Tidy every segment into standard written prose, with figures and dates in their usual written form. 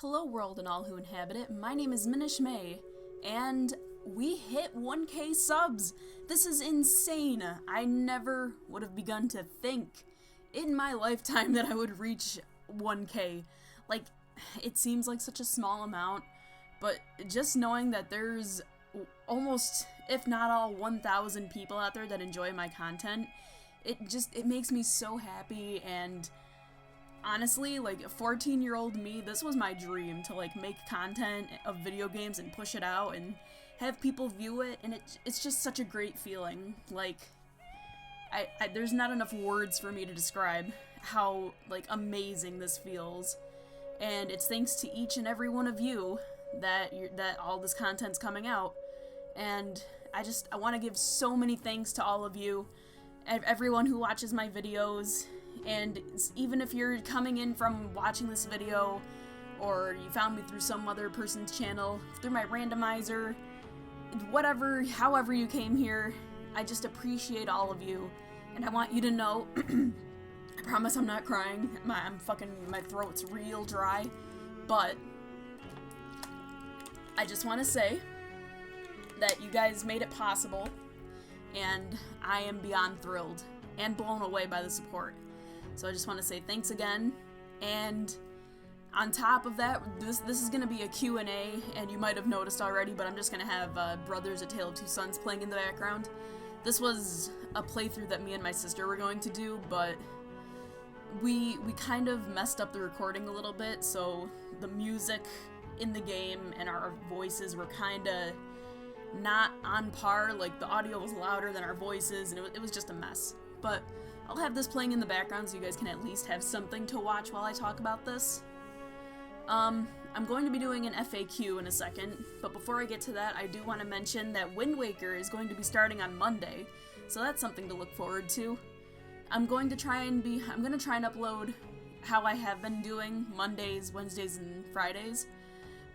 Hello world and all who inhabit it, my name is Minish May, and we hit 1K subs! This is insane! I never would have begun to think in my lifetime that I would reach 1K. Like, it seems like such a small amount, but just knowing that there's almost, if not all, 1,000 people out there that enjoy my content, it makes me so happy. And honestly, like, a 14-year-old me, this was my dream, to like make content of video games and push it out and have people view it, and it's just such a great feeling. Like, there's not enough words for me to describe how like amazing this feels, and it's thanks to each and every one of you that all this content's coming out. And I want to give so many thanks to all of you, everyone who watches my videos. And even if you're coming in from watching this video, or you found me through some other person's channel, through my randomizer, whatever, however you came here, I just appreciate all of you. And I want you to know, I promise I'm not crying, my throat's real dry, but I just want to say that you guys made it possible, and I am beyond thrilled and blown away by the support. So I just want to say thanks again, and on top of that, this is going to be a Q&A, and you might have noticed already, but I'm just going to have Brothers: A Tale of Two Sons playing in the background. This was a playthrough that me and my sister were going to do, but we kind of messed up the recording a little bit, so the music in the game and our voices were kind of not on par. Like, the audio was louder than our voices, and it was just a mess. But I'll have this playing in the background so you guys can at least have something to watch while I talk about this. I'm going to be doing an FAQ in a second, but before I get to that, I do want to mention that Wind Waker is going to be starting on Monday, so that's something to look forward to. I'm going to try and upload how I have been doing Mondays, Wednesdays, and Fridays,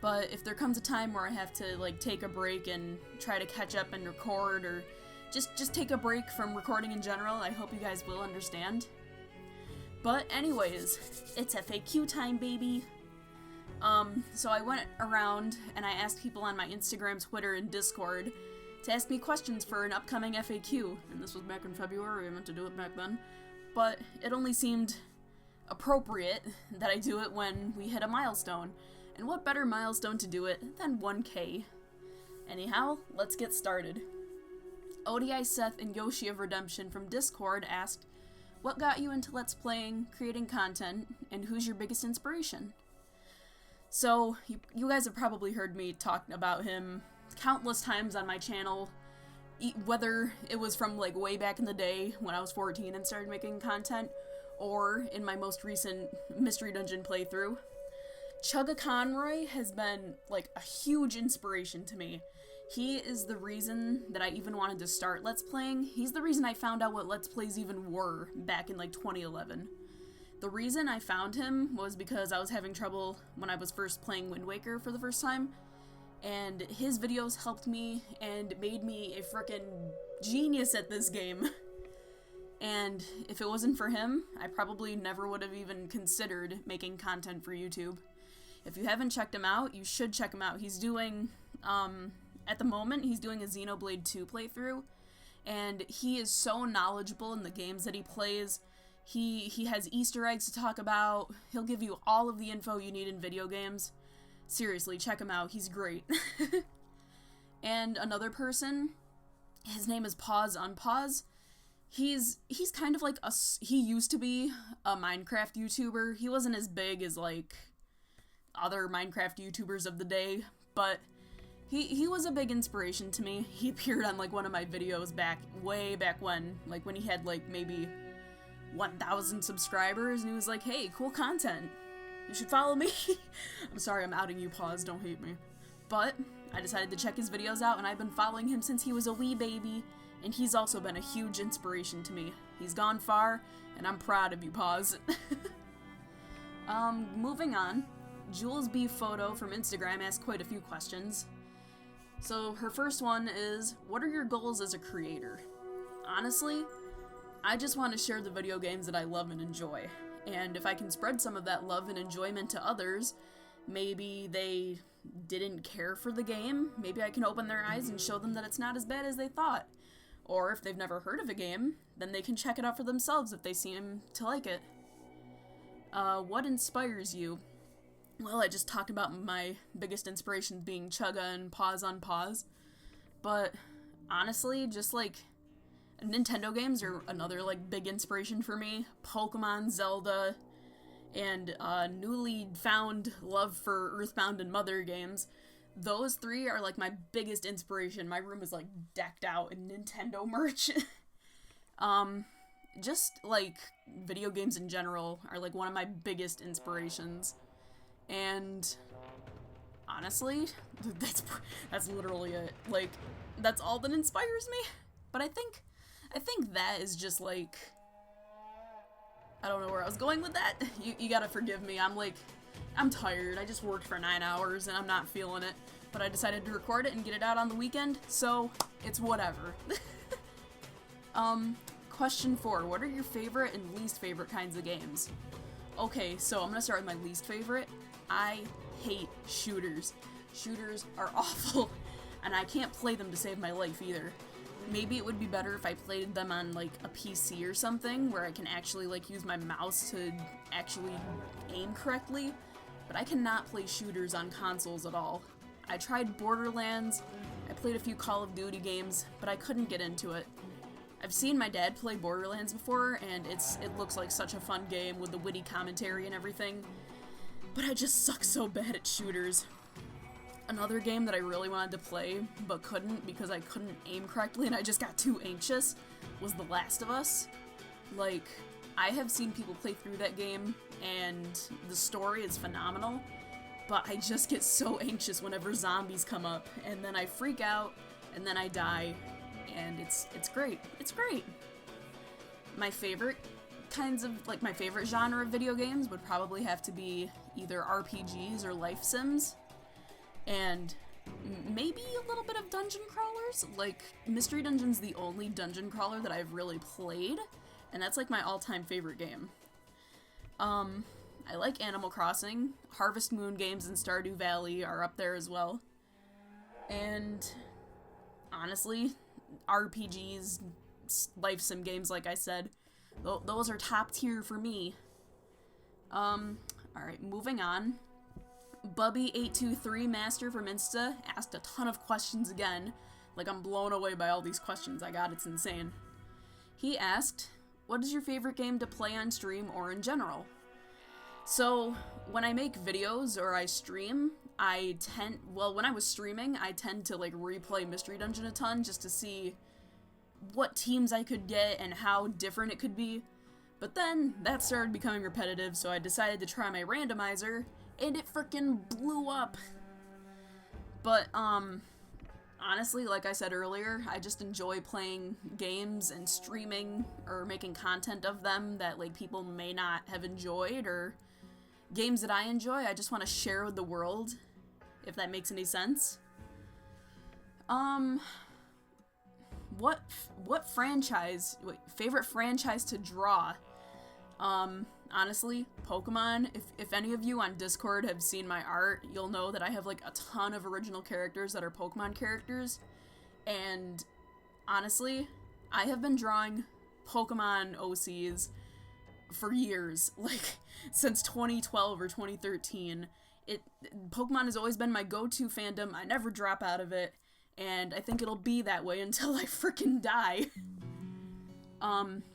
but if there comes a time where I have to like take a break and try to catch up and record, or just take a break from recording in general, I hope you guys will understand. But anyways, it's FAQ time, baby! So I went around and I asked people on my Instagram, Twitter, and Discord to ask me questions for an upcoming FAQ, and this was back in February. I meant to do it back then, but it only seemed appropriate that I do it when we hit a milestone, and what better milestone to do it than 1K? Anyhow, let's get started. ODI Seth and Yoshi of Redemption from Discord asked, what got you into Let's Playing, creating content, and who's your biggest inspiration? So, you guys have probably heard me talk about him countless times on my channel, whether it was from like way back in the day when I was 14 and started making content, or in my most recent Mystery Dungeon playthrough. Chugga Conroy has been like a huge inspiration to me. He is the reason that I even wanted to start Let's Playing. He's the reason I found out what Let's Plays even were back in like 2011. The reason I found him was because I was having trouble when I was first playing Wind Waker for the first time, and his videos helped me and made me a frickin' genius at this game. And if it wasn't for him, I probably never would have even considered making content for YouTube. If you haven't checked him out, you should check him out. He's doing, at the moment, he's doing a Xenoblade 2 playthrough, and he is so knowledgeable in the games that he plays. He has Easter eggs to talk about. He'll give you all of the info you need in video games. Seriously, check him out. He's great. And another person, his name is Pause Unpause. He's kind of like he used to be a Minecraft YouTuber. He wasn't as big as like other Minecraft YouTubers of the day, but he was a big inspiration to me. He appeared on like one of my videos way back when, like when he had like maybe 1,000 subscribers, and he was like, hey, cool content, you should follow me. I'm sorry, I'm outing you, Pause, don't hate me. But I decided to check his videos out, and I've been following him since he was a wee baby, and he's also been a huge inspiration to me. He's gone far, and I'm proud of you, Pause. Moving on, Jules B. Photo from Instagram asked quite a few questions. So her first one is, what are your goals as a creator? Honestly, I just want to share the video games that I love and enjoy, and if I can spread some of that love and enjoyment to others, Maybe they didn't care for the game. Maybe I can open their eyes and show them that it's not as bad as they thought. Or if they've never heard of a game, then they can check it out for themselves if they seem to like it. What inspires you? Well, I just talked about my biggest inspirations being Chugga and Pause on Pause. But honestly, just like Nintendo games are another like big inspiration for me. Pokemon, Zelda, and newly found love for Earthbound and Mother games. Those three are like my biggest inspiration. My room is like decked out in Nintendo merch. Just like video games in general are like one of my biggest inspirations. And honestly, that's literally it. Like, that's all that inspires me. But I think that is just like, I don't know where I was going with that. You gotta forgive me. I'm tired. I just worked for 9 hours and I'm not feeling it. But I decided to record it and get it out on the weekend, so it's whatever. Question 4. What are your favorite and least favorite kinds of games? Okay, so I'm gonna start with my least favorite. I hate shooters. Shooters are awful, and I can't play them to save my life either. Maybe it would be better if I played them on, like, a PC or something, where I can actually, like, use my mouse to actually aim correctly, but I cannot play shooters on consoles at all. I tried Borderlands, I played a few Call of Duty games, but I couldn't get into it. I've seen my dad play Borderlands before, and it looks like such a fun game with the witty commentary and everything, but I just suck so bad at shooters. Another game that I really wanted to play, but couldn't because I couldn't aim correctly and I just got too anxious, was The Last of Us. Like, I have seen people play through that game, and the story is phenomenal, but I just get so anxious whenever zombies come up, and then I freak out, and then I die, and it's great. It's great. My favorite my favorite genre of video games would probably have to be either RPGs or life sims. And maybe a little bit of dungeon crawlers. Like, Mystery Dungeon's the only dungeon crawler that I've really played, and that's like my all-time favorite game. I like Animal Crossing. Harvest Moon games and Stardew Valley are up there as well. And honestly, RPGs, life sim games, like I said, those are top tier for me. Alright, moving on. Bubby823 Master from Insta asked a ton of questions again. Like, I'm blown away by all these questions I got, it's insane. He asked, what is your favorite game to play on stream or in general? So, when I make videos or I stream, when I was streaming, I tend to, like, replay Mystery Dungeon a ton just to see what teams I could get and how different it could be. But then, that started becoming repetitive, so I decided to try my randomizer, and it frickin' blew up. But, honestly, like I said earlier, I just enjoy playing games and streaming or making content of them that, like, people may not have enjoyed, or games that I enjoy, I just want to share with the world, if that makes any sense. Favorite franchise to draw? Honestly, Pokemon. If any of you on Discord have seen my art, you'll know that I have, like, a ton of original characters that are Pokemon characters, and honestly, I have been drawing Pokemon OCs for years, like, since 2012 or 2013. Pokemon has always been my go-to fandom. I never drop out of it, and I think it'll be that way until I frickin' die.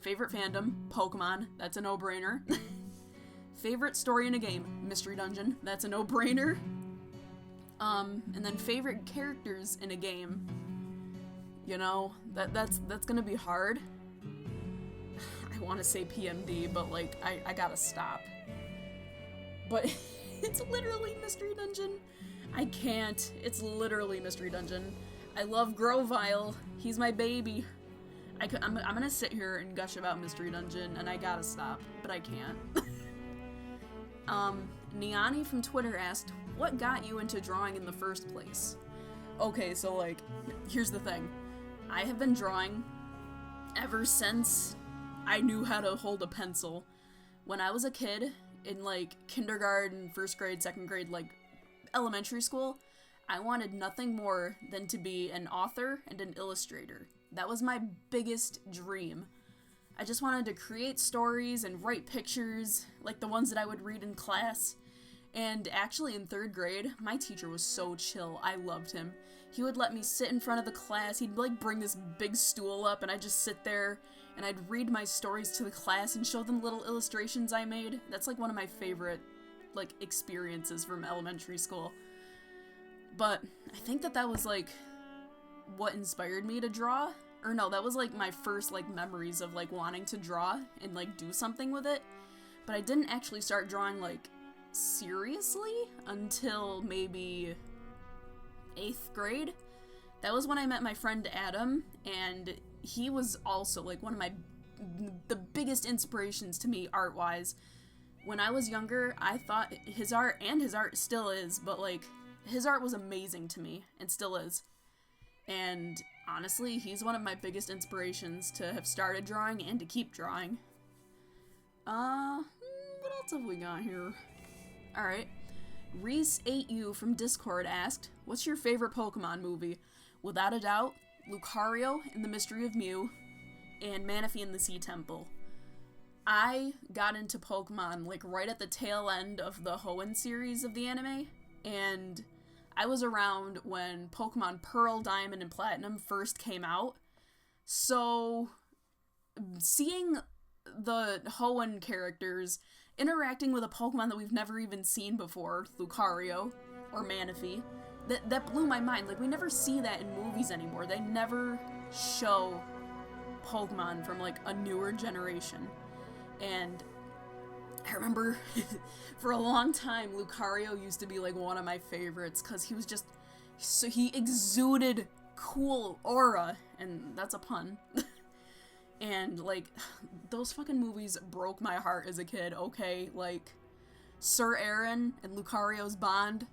Favorite fandom, Pokemon, that's a no-brainer. Favorite story in a game, Mystery Dungeon, that's a no-brainer. And then favorite characters in a game, you know, that's gonna be hard. I want to say PMD, but, like, I gotta stop. But it's literally Mystery Dungeon. I can't. It's literally Mystery Dungeon. I love Grovyle. He's my baby. I'm gonna sit here and gush about Mystery Dungeon, and I gotta stop, but I can't. Niani from Twitter asked, what got you into drawing in the first place? Okay, so, like, here's the thing. I have been drawing ever since I knew how to hold a pencil. When I was a kid, in, like, kindergarten, first grade, second grade, like, elementary school, I wanted nothing more than to be an author and an illustrator. That was my biggest dream. I just wanted to create stories and write pictures, like the ones that I would read in class. And actually in 3rd grade, my teacher was so chill. I loved him. He would let me sit in front of the class. He'd, like, bring this big stool up, and I'd just sit there, and I'd read my stories to the class and show them little illustrations I made. That's, like, one of my favorite, like, experiences from elementary school. But I think that was, like, what inspired me to draw. Or no, that was, like, my first, like, memories of, like, wanting to draw and, like, do something with it. But I didn't actually start drawing, like, seriously until maybe 8th grade. That was when I met my friend Adam, and he was also, like, one of the biggest inspirations to me art-wise. When I was younger, I thought his art still is, but, like, his art was amazing to me, and still is. And honestly, he's one of my biggest inspirations to have started drawing and to keep drawing. What else have we got here? Alright. Reese8U from Discord asked, what's your favorite Pokemon movie? Without a doubt, Lucario and the Mystery of Mew, and Manaphy and the Sea Temple. I got into Pokemon, like, right at the tail end of the Hoenn series of the anime, and I was around when Pokemon Pearl, Diamond, and Platinum first came out, so seeing the Hoenn characters interacting with a Pokemon that we've never even seen before, Lucario, or Manaphy, that blew my mind. Like, we never see that in movies anymore. They never show Pokemon from, like, a newer generation. And I remember for a long time, Lucario used to be, like, one of my favorites, because he was just, so he exuded cool aura, and that's a pun. And, like, those fucking movies broke my heart as a kid, okay? Like, Sir Aaron and Lucario's bond,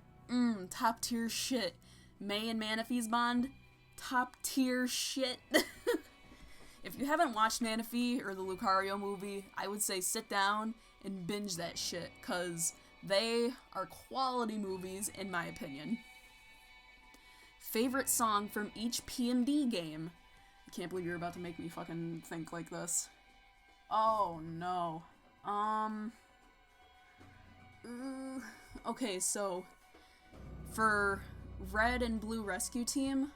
top tier shit. May and Manaphy's bond, top tier shit. If you haven't watched Manaphy or the Lucario movie, I would say sit down and binge that shit, cause they are quality movies in my opinion. Favorite song from each PMD game? I can't believe you're about to make me fucking think like this. Oh no. Okay, so for Red and Blue Rescue Team,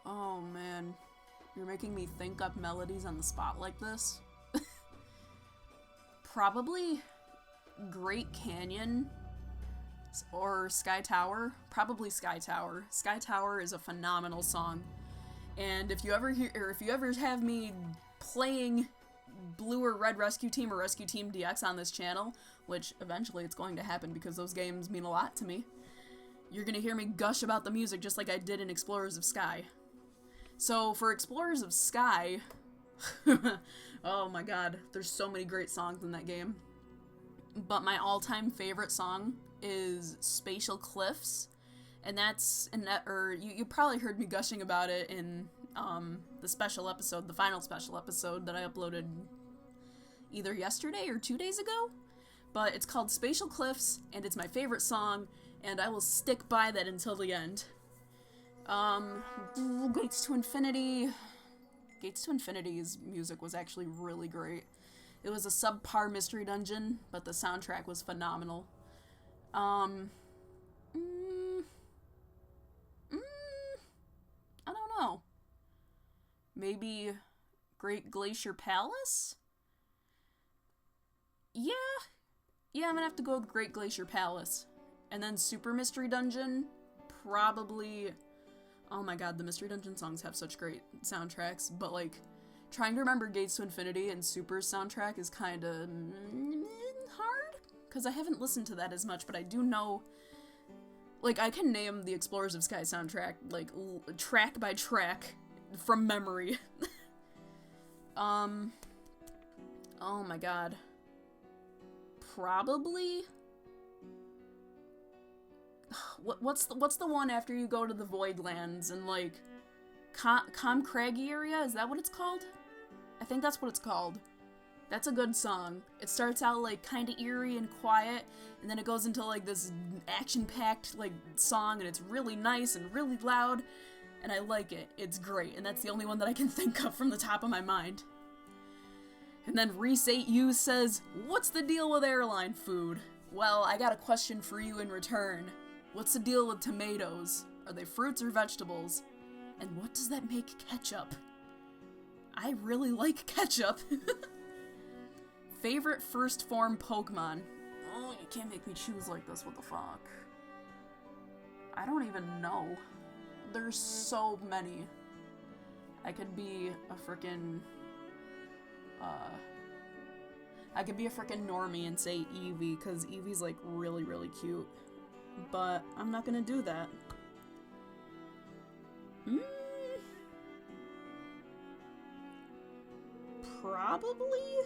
oh man, you're making me think up melodies on the spot like this. Probably Great Canyon or Sky Tower. Probably Sky Tower. Sky Tower is a phenomenal song. And if you ever have me playing Blue or Red Rescue Team or Rescue Team DX on this channel, which eventually it's going to happen because those games mean a lot to me, you're gonna hear me gush about the music just like I did in Explorers of Sky. So for Explorers of Sky, oh my god, there's so many great songs in that game. But my all-time favorite song is Spatial Cliffs. And you probably heard me gushing about it in the special episode, the final special episode that I uploaded either yesterday or 2 days ago. But it's called Spatial Cliffs, and it's my favorite song, and I will stick by that until the end. Gates to Infinity. Gates to Infinity's music was actually really great. It was a subpar mystery dungeon, but the soundtrack was phenomenal. I don't know. Maybe Great Glacier Palace? Yeah, I'm gonna have to go with Great Glacier Palace. And then Super Mystery Dungeon, probably... Oh my god, the Mystery Dungeon songs have such great soundtracks, but, like, trying to remember Gates to Infinity and Super's soundtrack is kinda hard, because I haven't listened to that as much, but I do know... Like, I can name the Explorers of Sky soundtrack, like, track by track, from memory. Oh my god. Probably... What's the one after you go to the Voidlands and, like, Com Craggy area? Is that what it's called? I think that's what it's called. That's a good song. It starts out like kind of eerie and quiet, and then it goes into like this action-packed like song, and it's really nice and really loud, and I like it. It's great, and that's the only one that I can think of from the top of my mind. And then Reese8U says, "What's the deal with airline food?" Well, I got a question for you in return. What's the deal with tomatoes? Are they fruits or vegetables? And what does that make ketchup? I really like ketchup. Favorite first form Pokemon? Oh, you can't make me choose like this, what the fuck? I don't even know. There's so many. I could be a frickin', normie and say Eevee, because Eevee's like really, really cute. But I'm not gonna do that. Probably?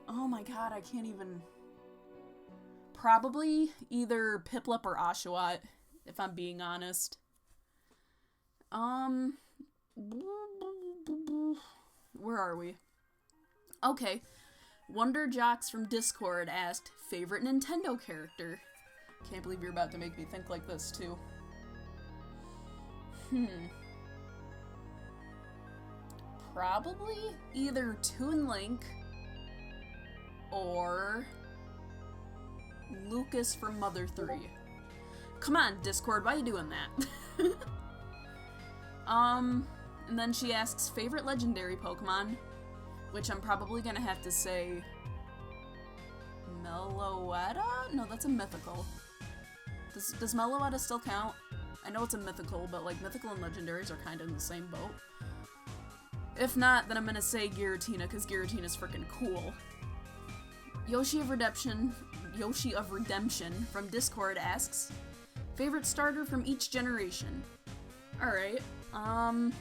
Oh my god, I can't even... Probably either Piplup or Oshawott, if I'm being honest. Where are we? Okay. Wonder Jocks from Discord asked, favorite Nintendo character? Can't believe you're about to make me think like this, too. Probably either Toon Link or Lucas from Mother 3. Come on, Discord, why are you doing that? And then she asks, favorite legendary Pokemon? Which I'm probably gonna have to say... Meloetta? No, that's a mythical. Does Meloetta still count? I know it's a mythical, but like mythical and legendaries are kind of in the same boat. If not, then I'm gonna say Giratina, because Giratina's freaking cool. Yoshi of Redemption from Discord asks, favorite starter from each generation? Alright, I'm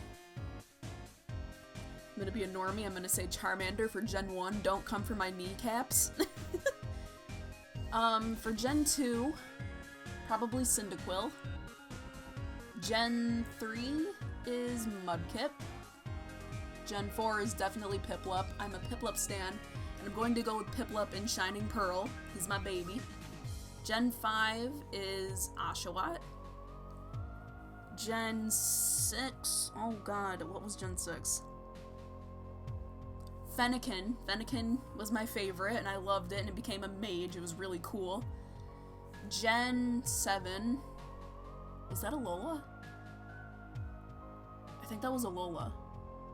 gonna be a normie, I'm gonna say Charmander for Gen 1, don't come for my kneecaps. For Gen 2, probably Cyndaquil. Gen 3 is Mudkip. Gen 4 is definitely Piplup. I'm a Piplup stan, and I'm going to go with Piplup in Shining Pearl. He's my baby. Gen 5 is Oshawott. Gen 6, oh god, what was Gen 6? Fennekin. Fennekin was my favorite, and I loved it, and it became a mage. It was really cool. Gen 7, was that Alola? I think that was Alola.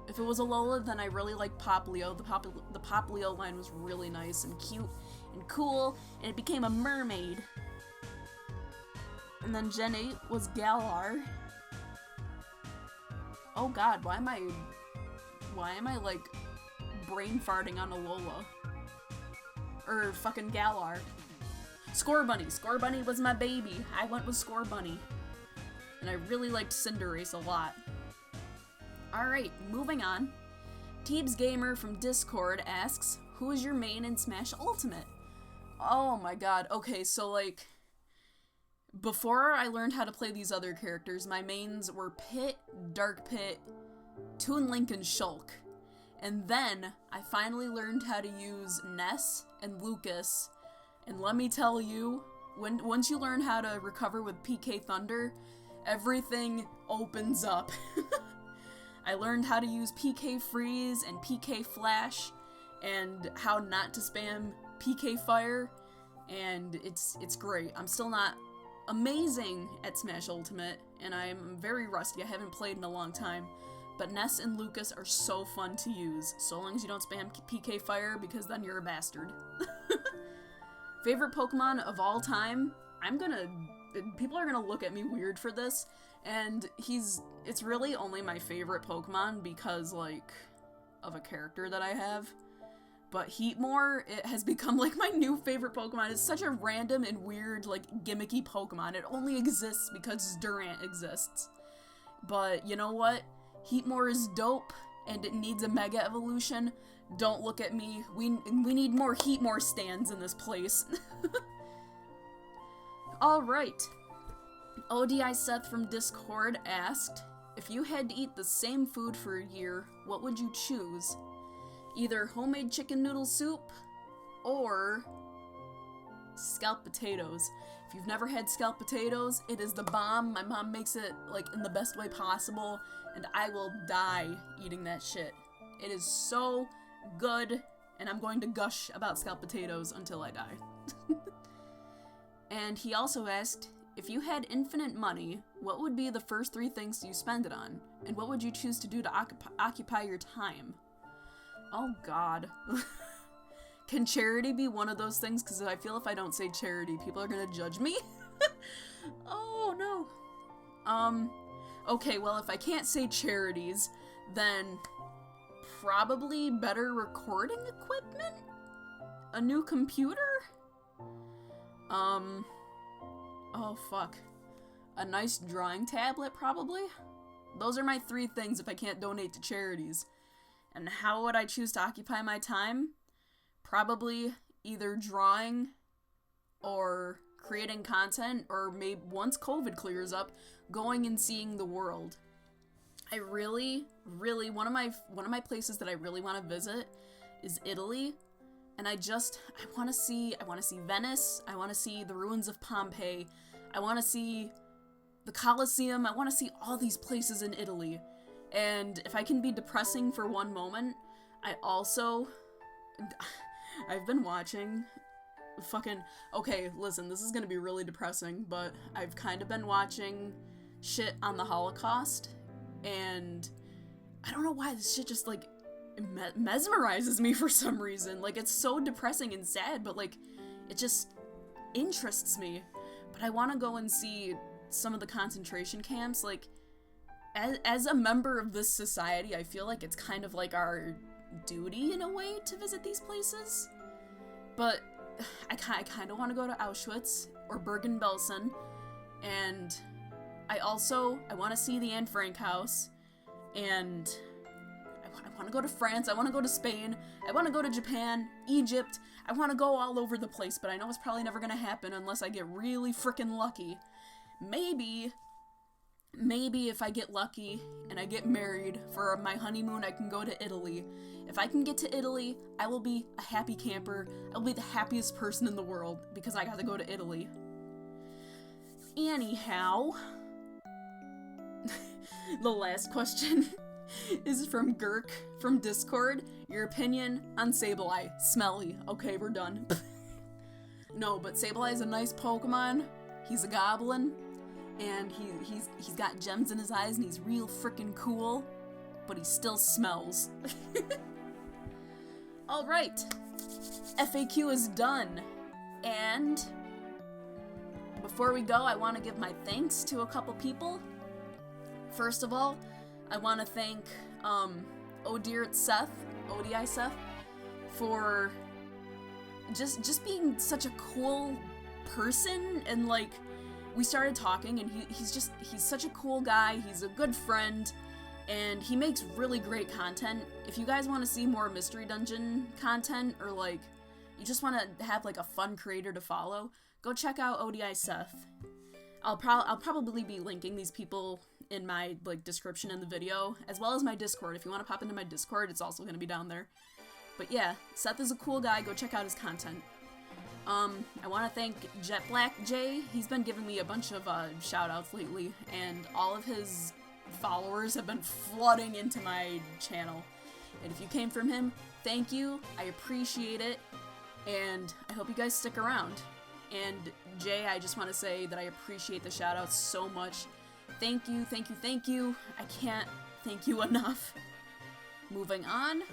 If it was Alola, then I really liked Poplio. The Poplio line was really nice and cute and cool, and it became a mermaid. And then Gen 8 was Galar. Oh god, why am I like brain farting on Alola? Or fucking Galar. Scorbunny. Scorbunny was my baby. I went with Scorbunny. And I really liked Cinderace a lot. Alright, moving on. Teebs Gamer from Discord asks, who is your main in Smash Ultimate? Oh my god, okay, so like, before I learned how to play these other characters, my mains were Pit, Dark Pit, Toon Link, and Shulk. And then, I finally learned how to use Ness and Lucas, and let me tell you, once you learn how to recover with PK Thunder, everything opens up. I learned how to use PK Freeze and PK Flash, and how not to spam PK Fire, and it's great. I'm still not amazing at Smash Ultimate, and I'm very rusty. I haven't played in a long time, but Ness and Lucas are so fun to use, so long as you don't spam PK Fire, because then you're a bastard. Favorite Pokemon of all time? People are gonna look at me weird for this, and it's really only my favorite Pokemon because, like, of a character that I have. But Heatmore, it has become, like, my new favorite Pokemon. It's such a random and weird, like, gimmicky Pokemon. It only exists because Durant exists. But, you know what? Heatmore is dope, and it needs a Mega Evolution. Don't look at me. We need more Heatmore stands in this place. Alright. ODI Seth from Discord asked, if you had to eat the same food for a year, what would you choose? either homemade chicken noodle soup or scalloped potatoes. If you've never had scalloped potatoes, it is the bomb. My mom makes it like in the best way possible, and I will die eating that shit. It is so good, and I'm going to gush about scalloped potatoes until I die. And he also asked, if you had infinite money, what would be the first 3 things you spend it on? And what would you choose to do to occupy your time? Oh god. Can charity be one of those things? Because I feel if I don't say charity, people are gonna judge me. Oh no. Okay, well if I can't say charities, then probably better recording equipment? A new computer? Oh fuck. A nice drawing tablet, probably? Those are my 3 things if I can't donate to charities. And how would I choose to occupy my time? Probably either drawing or creating content, or maybe once COVID clears up, going and seeing the world. I really, one of my places that I really want to visit is Italy. And I want to see Venice, I want to see the ruins of Pompeii, I want to see the Colosseum, I want to see all these places in Italy. And if I can be depressing for one moment, I've been watching okay, listen, this is gonna be really depressing, but I've kind of been watching shit on the Holocaust, and I don't know why this shit just, like, mesmerizes me for some reason. Like, it's so depressing and sad, but, like, it just interests me. But I want to go and see some of the concentration camps. Like, as a member of this society, I feel like it's kind of like our duty in a way to visit these places. But I kind of want to go to Auschwitz or Bergen-Belsen, and I want to see the Anne Frank house, and I want to go to France, I want to go to Spain, I want to go to Japan, Egypt, I want to go all over the place, but I know it's probably never going to happen unless I get really freaking lucky. Maybe if I get lucky and I get married for my honeymoon, I can go to Italy. If I can get to Italy, I will be a happy camper. I'll be the happiest person in the world because I got to go to Italy. Anyhow, the last question is from Gurk from Discord. Your opinion on Sableye. Smelly. Okay, we're done. No, but Sableye is a nice Pokemon. He's a goblin. And he's got gems in his eyes and he's real freaking cool. But he still smells. Alright. FAQ is done. And before we go, I want to give my thanks to a couple people. First of all, I want to thank ODI Seth, for just being such a cool person, and like we started talking and he's such a cool guy, he's a good friend, and he makes really great content. If you guys want to see more Mystery Dungeon content, or like you just want to have like a fun creator to follow, go check out ODI Seth. I'll probably be linking these people in my like description in the video, as well as my Discord. If you want to pop into my Discord, it's also going to be down there. But yeah, Seth is a cool guy. Go check out his content. I want to thank Jet Black J. He's been giving me a bunch of shout-outs lately, and all of his followers have been flooding into my channel. And if you came from him, thank you. I appreciate it, and I hope you guys stick around. And Jay, I just want to say that I appreciate the shout-outs so much. Thank you, thank you, thank you. I can't thank you enough. Moving on,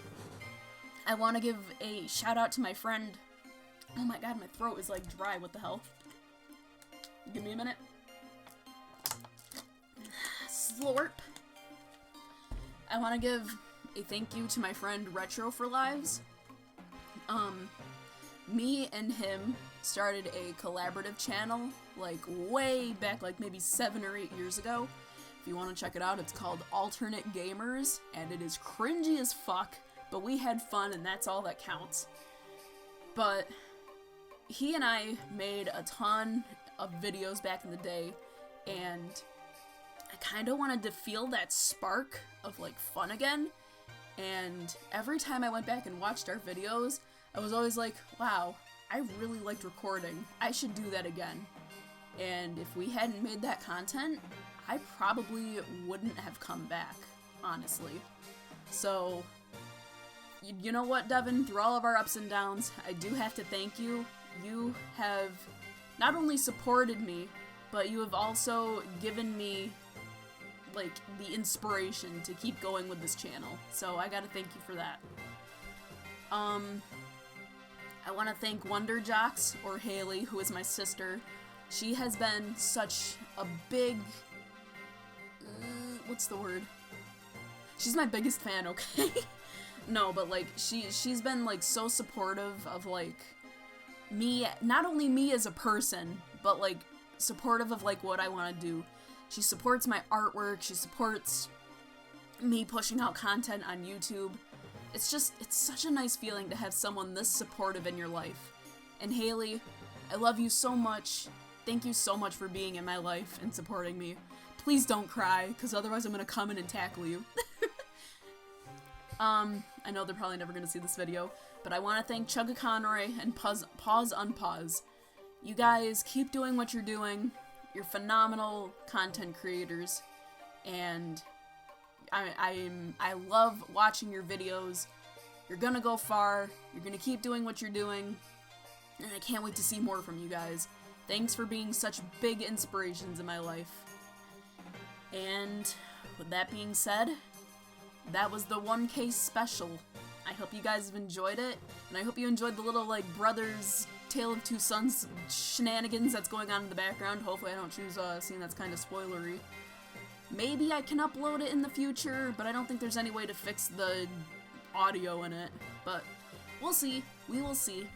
I want to give a shout-out to my friend. Oh my god, my throat is like dry, what the hell? Give me a minute. Slurp. I want to give a thank you to my friend Retro for Lives. Me and him started a collaborative channel, like, way back, like, maybe 7 or 8 years ago. If you want to check it out, it's called Alternate Gamers, and it is cringy as fuck, but we had fun, and that's all that counts. But he and I made a ton of videos back in the day, and I kind of wanted to feel that spark of, like, fun again, And every time I went back and watched our videos, I was always like, wow, I really liked recording. I should do that again. And if we hadn't made that content, I probably wouldn't have come back, honestly. So, you know what, Devin? Through all of our ups and downs, I do have to thank you. You have not only supported me, but you have also given me, like, the inspiration to keep going with this channel. So I gotta thank you for that. I want to thank Wonder Jocks, or Haley, who is my sister. She has been such a big... what's the word? She's my biggest fan, okay? No, but, like, she's been, like, so supportive of, like, me, not only me as a person, but, like, supportive of, like, what I want to do. She supports my artwork, she supports me pushing out content on YouTube. It's such a nice feeling to have someone this supportive in your life. And Haley, I love you so much. Thank you so much for being in my life and supporting me. Please don't cry, because otherwise I'm gonna come in and tackle you. I know they're probably never gonna see this video, but I want to thank Chugga Conroy and Pause Unpause. You guys keep doing what you're doing. You're phenomenal content creators, and I love watching your videos. You're gonna go far. You're gonna keep doing what you're doing, and I can't wait to see more from you guys. Thanks for being such big inspirations in my life. And with that being said, that was the 1K special. I hope you guys have enjoyed it, and I hope you enjoyed the little, like, brothers Tale of Two Sons shenanigans that's going on in the background. Hopefully I don't choose a scene that's kind of spoilery. Maybe I can upload it in the future, but I don't think there's any way to fix the audio in it. But we'll see. We will see.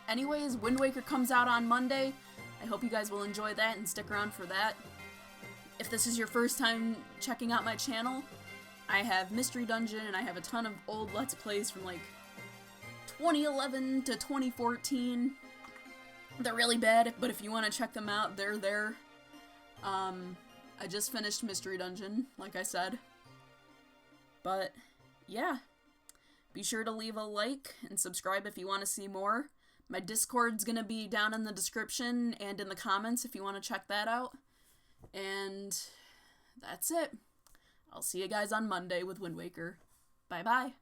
Anyways, Wind Waker comes out on Monday. I hope you guys will enjoy that and stick around for that. If this is your first time checking out my channel, I have Mystery Dungeon, and I have a ton of old Let's Plays from, like, 2011 to 2014. They're really bad, but if you want to check them out, they're there. I just finished Mystery Dungeon, like I said. But, yeah. Be sure to leave a like and subscribe if you want to see more. My Discord's gonna be down in the description and in the comments if you want to check that out. And that's it. I'll see you guys on Monday with Wind Waker. Bye-bye.